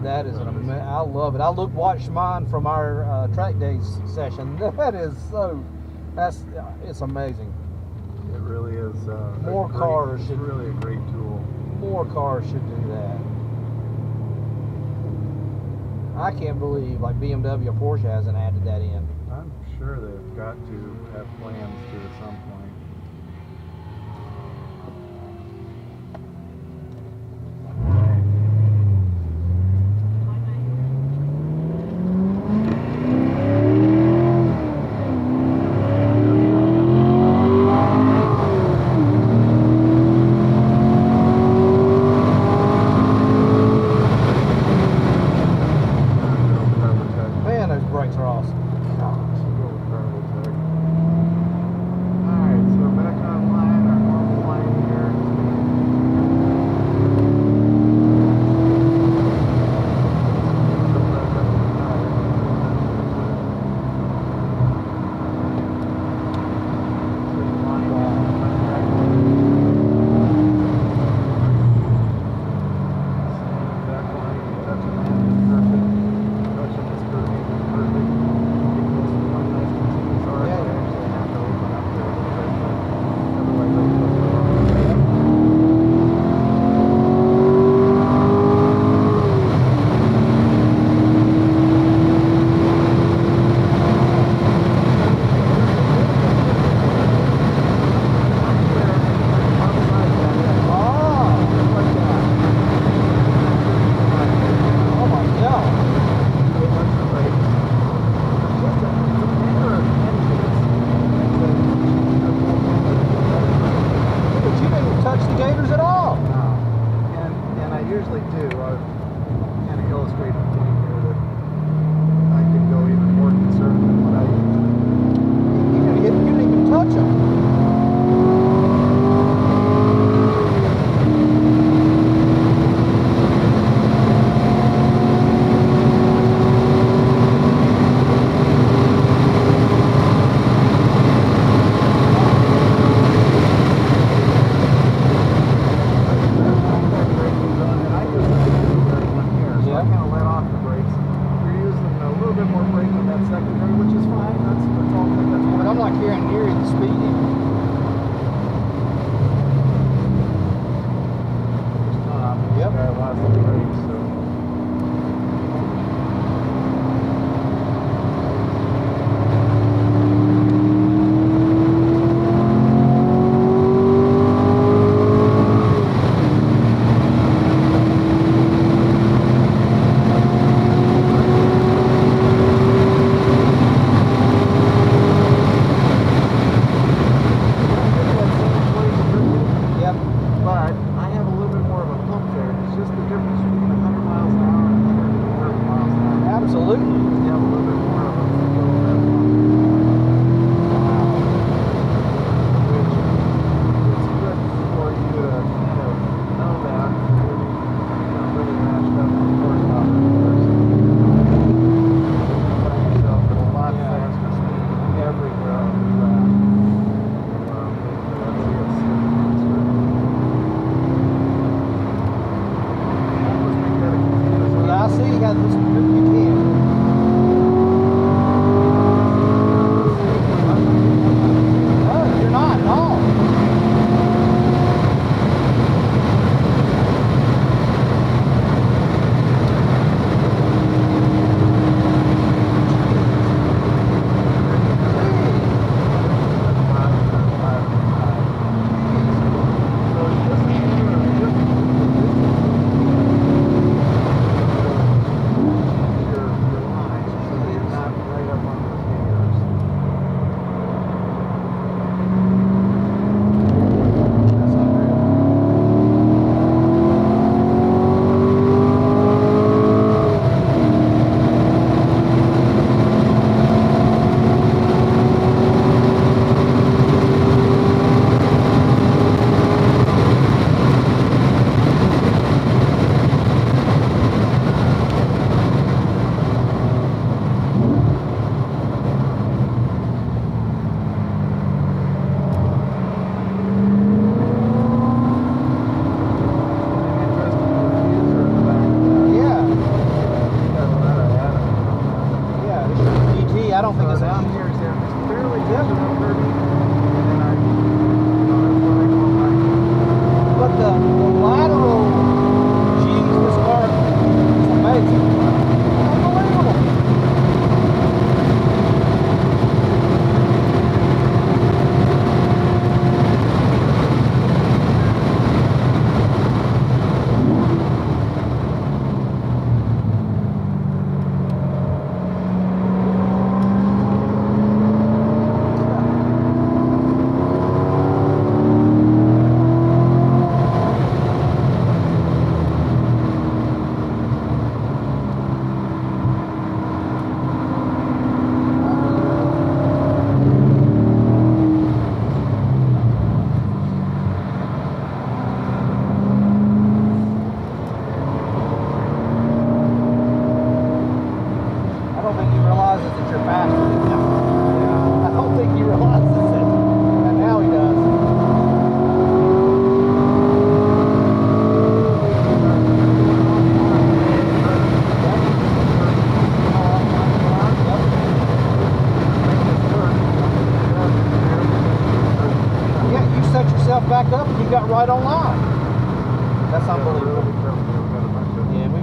That is I love it. I watched mine from our track days session. That is it's amazing. It really is. More cars should. Really a great tool. More cars should do that. I can't believe like BMW or Porsche hasn't added that in. I'm sure they've got to have plans to at some point.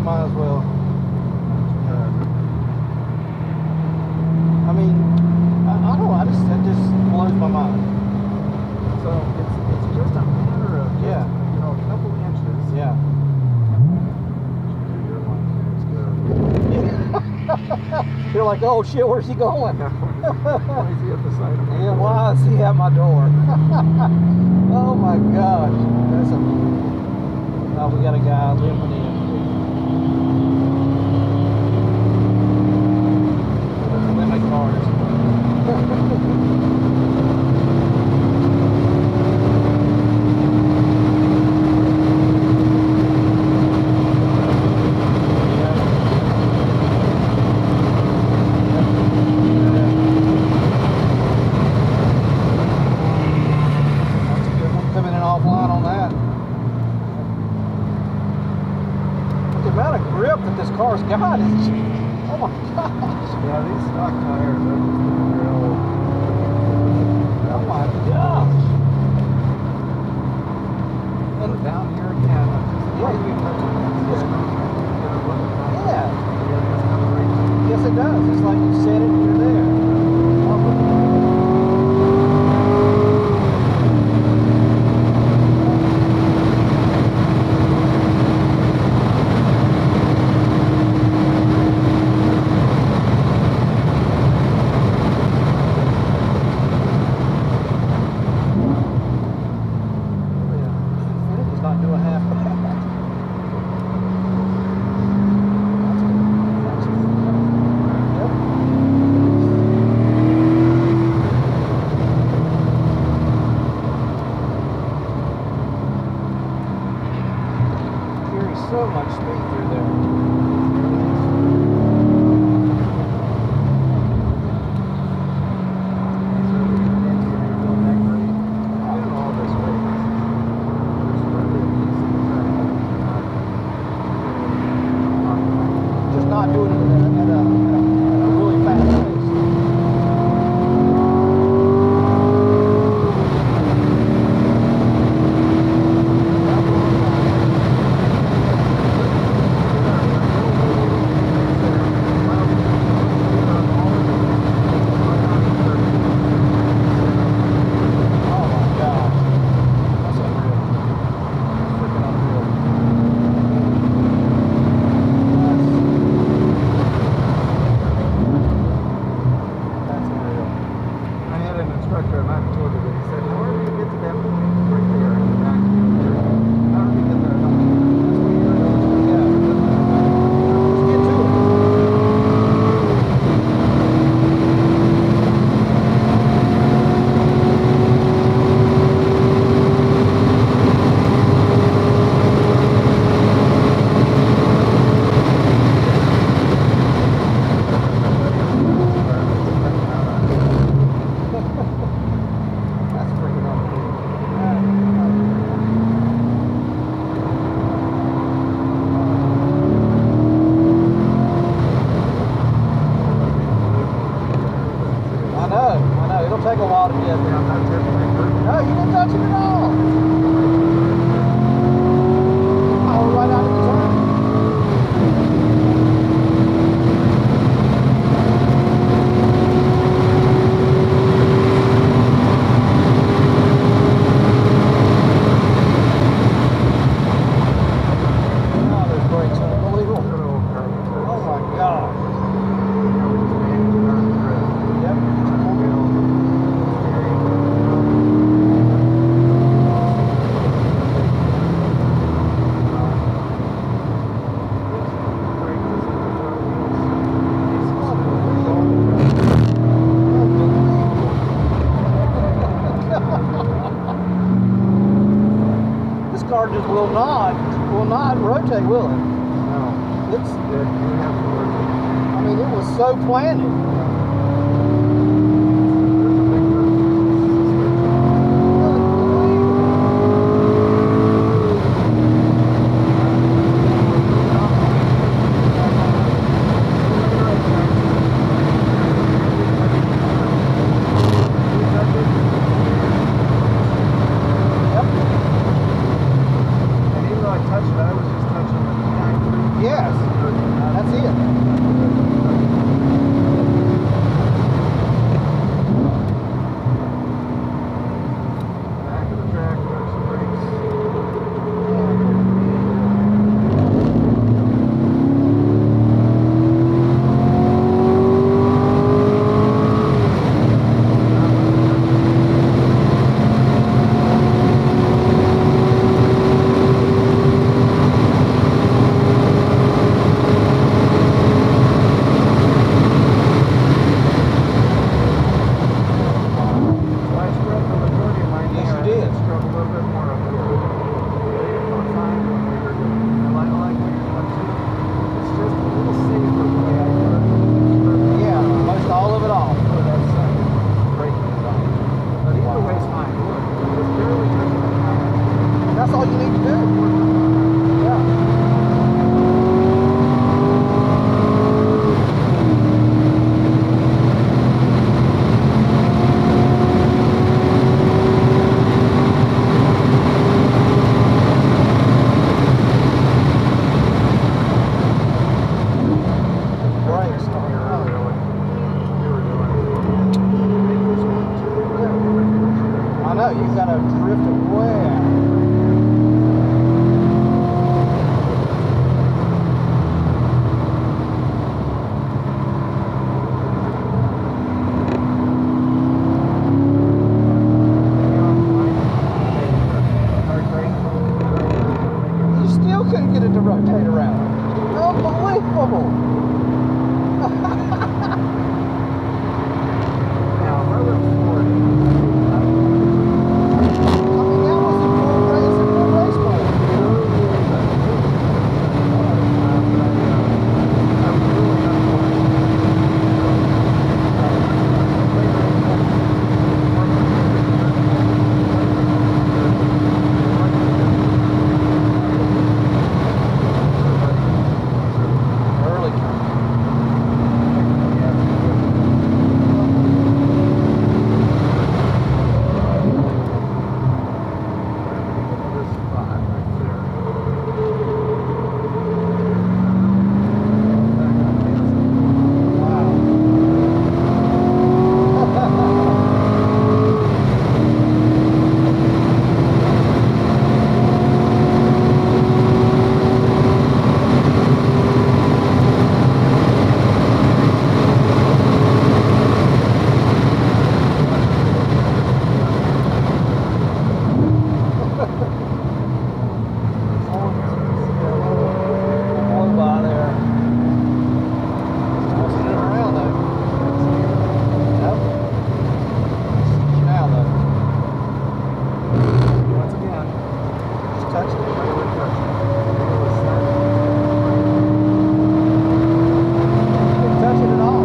might as well. I mean, I don't know. That just blows my mind. So it's just a matter of just, you know, a couple inches. Yeah. Your line's good. You're like, oh shit, where's he going? Why is he at the side of my Yeah, door? why is he at my door? Oh my gosh. That's a. Oh, we got a guy limping in. Limit cars. Coming in offline on that. The amount of grip that this car's got is, oh my gosh. Yeah, these stock tires, they're just real. Oh my gosh. And down here again, Yeah. Yeah. Yeah. Yes, it does. It's like you said it, you're there. It's not doing half bad. Carries so much speed through there. Just not doing it at a really fast pace. Oh my gosh. That's unreal. Freaking unreal. That's unreal. I had an instructor, and I told you that he said, how do you get to that point right there in the back here? How do we get there? That's what you're doing. Yeah. Let's get to it. That's freaking unreal. I know. It'll take a while to get there. I'm not touching that curtain. No, you didn't touch it at all. Oh, right out of the turn. Oh, those brakes are unbelievable. Good old Carlos. Oh my gosh. Yeah, we just managed our grip. Yep. This car just will not rotate, will it? No, It's, you have to work it. I mean, it was so planted. And even though I touched it, I was just touching the behind. Yes. Whoa. Now, if I live in Florida, I mean, that was a full race car. Early car. Blow by there. Tossing it around though. Yep. Now though. Once again, Just touched it. regular touch. Didn't touch it at all.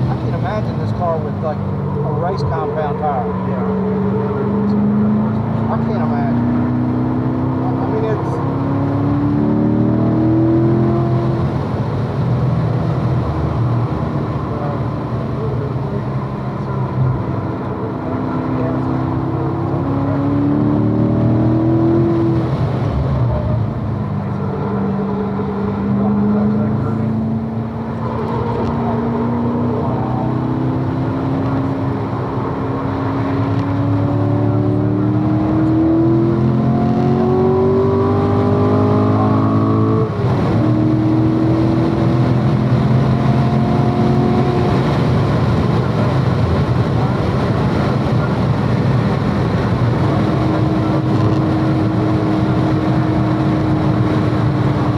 I can imagine this car with like a race compound tire. Yeah. I can't imagine. I mean, it's.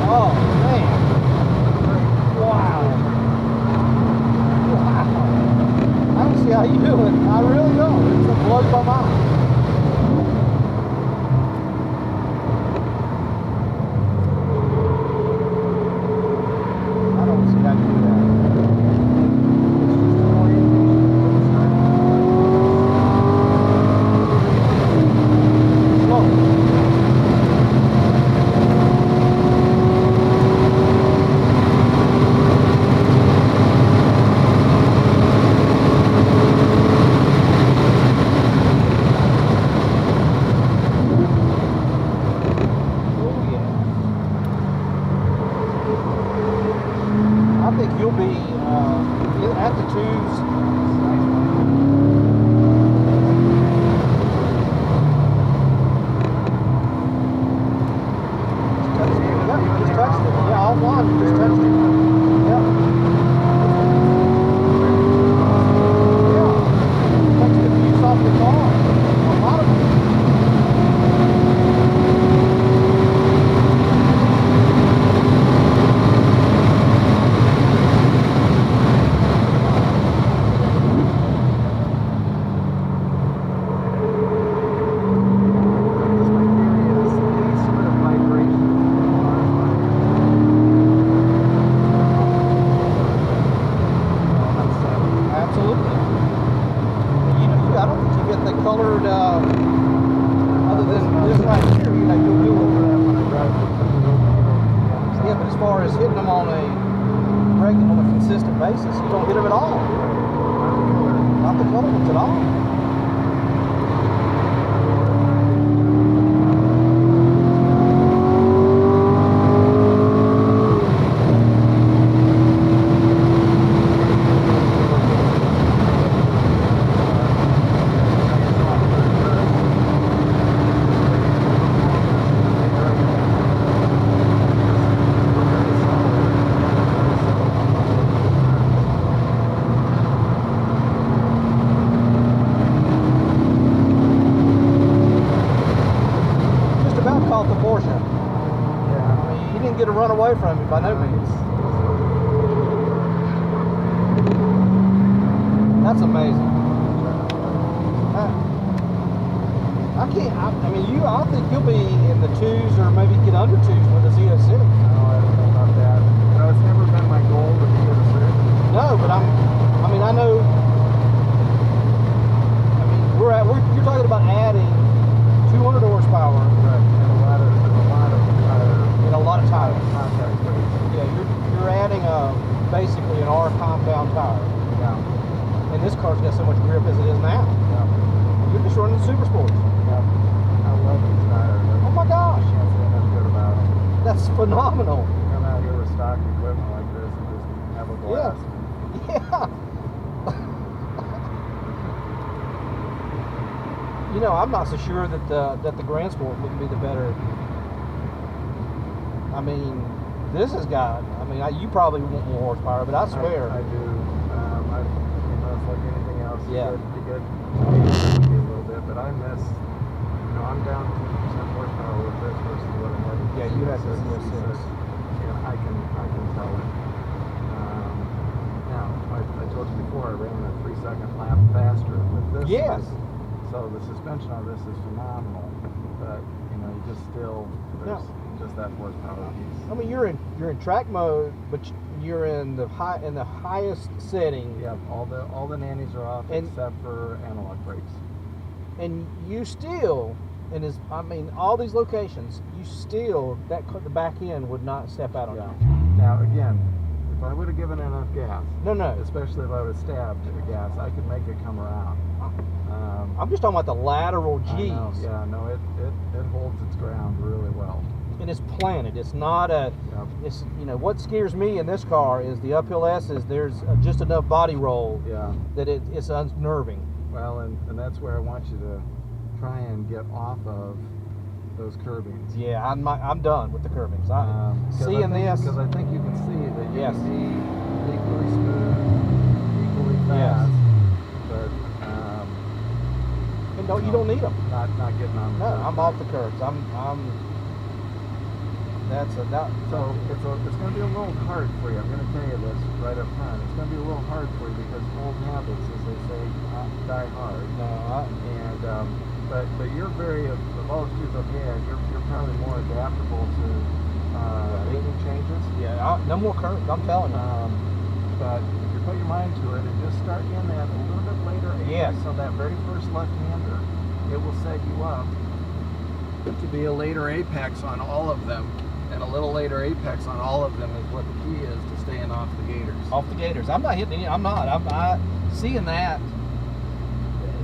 Oh man! Wow! Wow! I don't see how you do it. I really don't. It blows my mind. I don't see how you do that. Slow. Oh yeah. I think you'll be at the tubes. Just touched it. Yeah, all one. Just touched it. Yep. Yeah. Touched the fuse off the car. A lot of them. Absolutely. I don't think you get the colored, other than this right here, you'll do it. Yeah, but as far as hitting them on a consistent basis, you don't hit them at all. Not the color ones at all. run away from you by no means. That's amazing. I can't. I mean, I think you'll be in the 2s or maybe get under 2s with a Z06. No, I don't know about that. You know, it's never been my goal to be a Z06. No, but I know. I mean, you're talking about adding 200 horsepower. Right. And a lot of in a lot of tires. Contact space. Yeah, you're adding basically an R compound tire. Yeah. And this car's got so much grip as it is now. Yeah. You're just running the super sports. Yeah. I love these tires. Oh my gosh. I can't say enough good about them. That's phenomenal. Come out here with stock equipment like this and just have a blast. Yeah. You know, I'm not so sure that the Grand Sport wouldn't be the better. I mean, this has got. I mean, you probably want more horsepower, but I swear. I do. You know, it's like anything else. Yeah. You get a little bit, but I miss. You know, I'm down 2% horsepower with this versus what I had. Yeah, you had this. You know, I can tell it. Now, I told you before, I ran a 3-second lap faster with this. Yes. So the suspension on this is phenomenal, but you know, you just still there's just that horsepower piece. I mean, you're in track mode, but you're in the highest setting. Yeah, all the nannies are off except for analog brakes. And you still, I mean, all these locations, you still the back end would not step out on you. Now again, if I would have given enough gas, no, especially if I would have stabbed the gas, I could make it come around. I'm just talking about the lateral G's. Yeah, no, it holds its ground really well. And it's planted. It's not a. Yep. It's what scares me in this car is the uphill S's. There's just enough body roll. Yeah. That it's unnerving. Well, and that's where I want you to try and get off of those curbings. Yeah, I'm done with the curbings. Seeing this, because I think you can see that you yes. can be equally smooth, equally fast, but and you don't need them. Not getting on. No, I'm off the curbs. So it's going to be a little hard for you. I'm going to tell you this right up front. It's going to be a little hard for you because old habits, as they say, die hard. No, but you're very of all the students I've had, you're probably more adaptable to making changes. Yeah, no more curbs. I'm telling you. But if you put your mind to it and just start in that a little bit later apex on that very first left-hander, it will set you up to be a later apex on all of them, and a little later apex on all of them is what the key is to staying off the gators. Off the gators. I'm not hitting any. I'm not. I'm seeing that.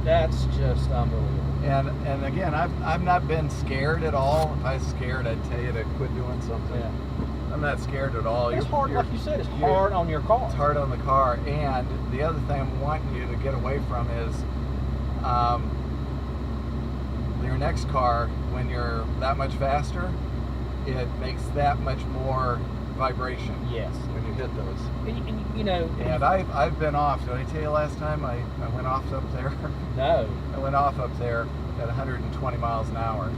That's just unbelievable. And again, I've not been scared at all. If I was scared, I'd tell you to quit doing something. Yeah. I'm not scared at all. It's hard, like you said, it's hard on your car. It's hard on the car. And the other thing I'm wanting you to get away from is your next car, when you're that much faster, it makes that much more vibration. Yes. When you hit those. And, you know. And I've been off. Did I tell you last time I went off up there? No. I went off up there at 120 miles an hour.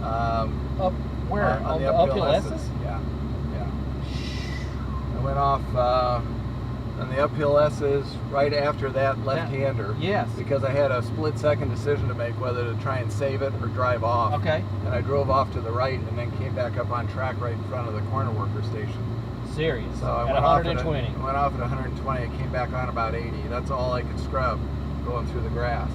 Up where? On the uphill S's? Yeah. I went off on the uphill S's right after that left-hander. Yes. Because I had a split-second decision to make whether to try and save it or drive off. Okay. And I drove off to the right and then came back up on track right in front of the corner worker station. Serious. So I at went 120. I went off at 120. I came back on about 80. That's all I could scrub going through the grass.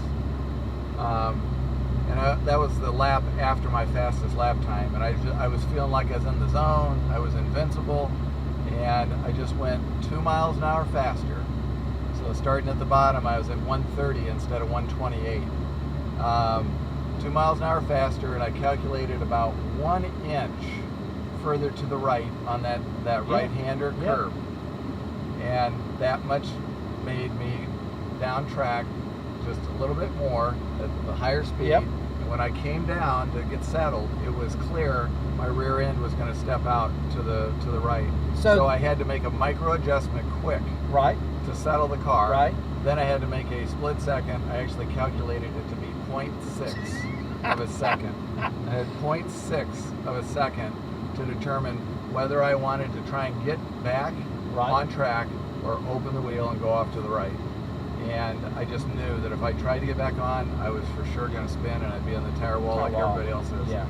That was the lap after my fastest lap time. And I was feeling like I was in the zone. I was invincible. And I just went 2 miles an hour faster. So starting at the bottom, I was at 130 instead of 128. 2 miles an hour faster, and I calculated about 1 inch further to the right on that right-hander curve. And that much made me down track just a little bit more at the higher speed. Yep. And when I came down to get settled, it was clear my rear end was going to step out to the right. So I had to make a micro adjustment quick. Right. To settle the car. Right. Then I had to make a split second. I actually calculated it to be 0.6 of a second. I had 0.6 of a second to determine whether I wanted to try and get back Right. on track or open the wheel and go off to the right. And I just knew that if I tried to get back on, I was for sure going to spin and I'd be on the tire wall like everybody else is. Yeah.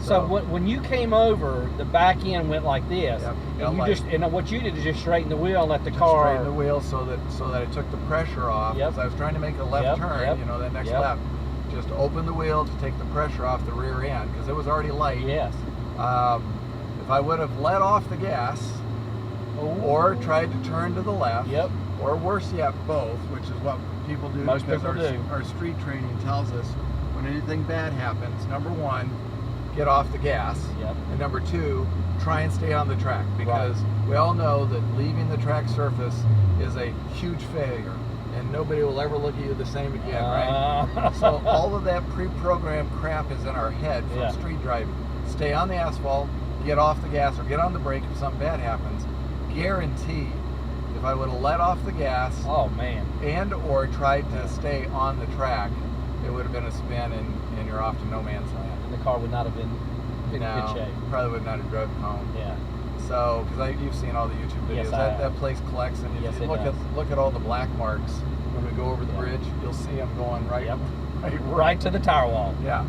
So when you came over, the back end went like this, Yep. and you and what you did is just straighten the wheel and let the car straighten the wheel so that I took the pressure off. Yep. Because I was trying to make a left turn, you know, that next lap. Just open the wheel to take the pressure off the rear end because it was already light. Yes. If I would have let off the gas or tried to turn to the left, or worse yet, both, which is what people do. Most people do. Our street training tells us when anything bad happens, number one, get off the gas, and number two, try and stay on the track because we all know that leaving the track surface is a huge failure and nobody will ever look at you the same again, right? So all of that pre-programmed crap is in our head from street driving. Stay on the asphalt, get off the gas or get on the brake if something bad happens. Guaranteed, if I would have let off the gas and or tried to stay on the track, it would have been a spin and you're off to no man's land. And the car would not have been in good shape. Probably would not have driven home. Yeah. So, because you've seen all the YouTube videos, Yes, that place collects, and if you look at all the black marks when we go over the bridge, you'll see them going right to the tire wall. Yeah.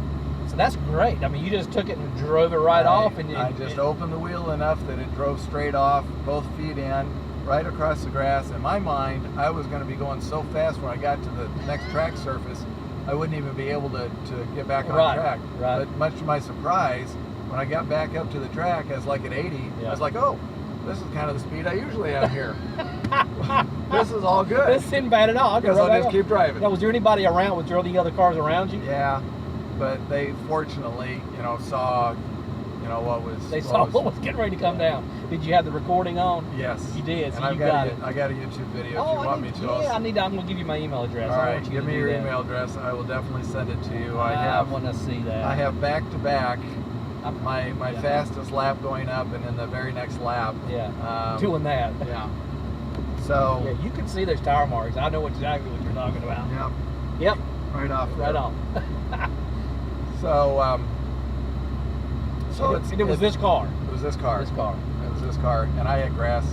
So that's great. I mean, you just took it and drove it right off, and I just opened the wheel enough that it drove straight off, both feet in, right across the grass. In my mind, I was going to be going so fast when I got to the next track surface, I wouldn't even be able to get back on track. But much to my surprise, when I got back up to the track, I was like at 80. I was like, oh, this is kind of the speed I usually am here. This is all good. This isn't bad at all. Because I'll just keep driving. Now, was there anybody around? Was there any other cars around you? Yeah, but they fortunately, saw, what was getting ready to come down. Did you have the recording on? Yes. You did. So and you got it. I got a YouTube video if you want me to. Yeah, I'm going to give you my email address. All right, give me your email address. I will definitely send it to you. I want to see that. I have back to back my fastest lap going up, and in the very next lap. Doing that. Yeah. So. Yeah, you can see those tire marks. I know exactly what you're talking about. Yep. Right off. Right off. So. It was this car. It was this car. This car. It was this car, and I had grass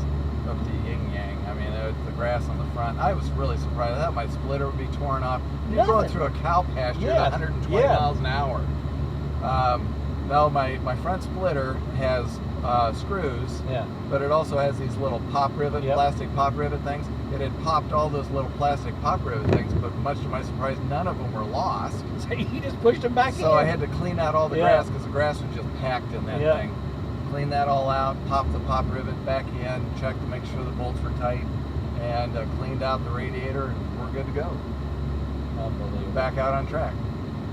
up to yin yang. I mean, the grass on the front. I was really surprised. I thought my splitter would be torn off. You're going through a cow pasture at 120 miles an hour. No, my front splitter has screws, but it also has these little pop rivet, plastic pop rivet things. It had popped all those little plastic pop rivet things, but much to my surprise, none of them were lost. So you just pushed them back in? So I had to clean out all the grass because the grass was just packed in that thing. Clean that all out, pop the pop rivet back in, check to make sure the bolts were tight, and cleaned out the radiator, and we're good to go. Unbelievable. Back out on track.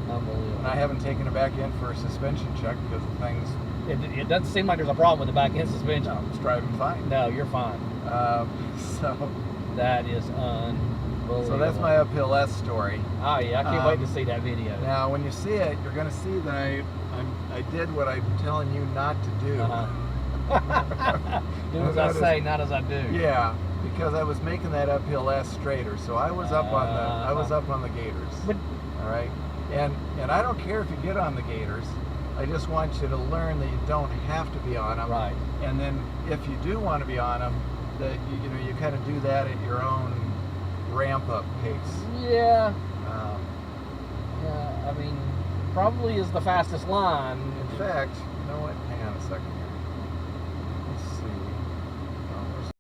Unbelievable. And I haven't taken it back in for a suspension check because the thing's... It doesn't seem like there's a problem with the back end suspension. No, it's driving fine. No, you're fine. So... That is unbelievable. So that's my uphill S story. Oh yeah, I can't wait to see that video. Now, when you see it, you're going to see that I did what I'm telling you not to do. Do as I say, not as I do. Yeah, because I was making that uphill S straighter, so I was up on the gators. All right, and I don't care if you get on the gators. I just want you to learn that you don't have to be on them. Right. And then if you do want to be on them, that you kind of do that at your own ramp up pace. Yeah. I mean, probably is the fastest line. In fact, you know what? Hang on a second here.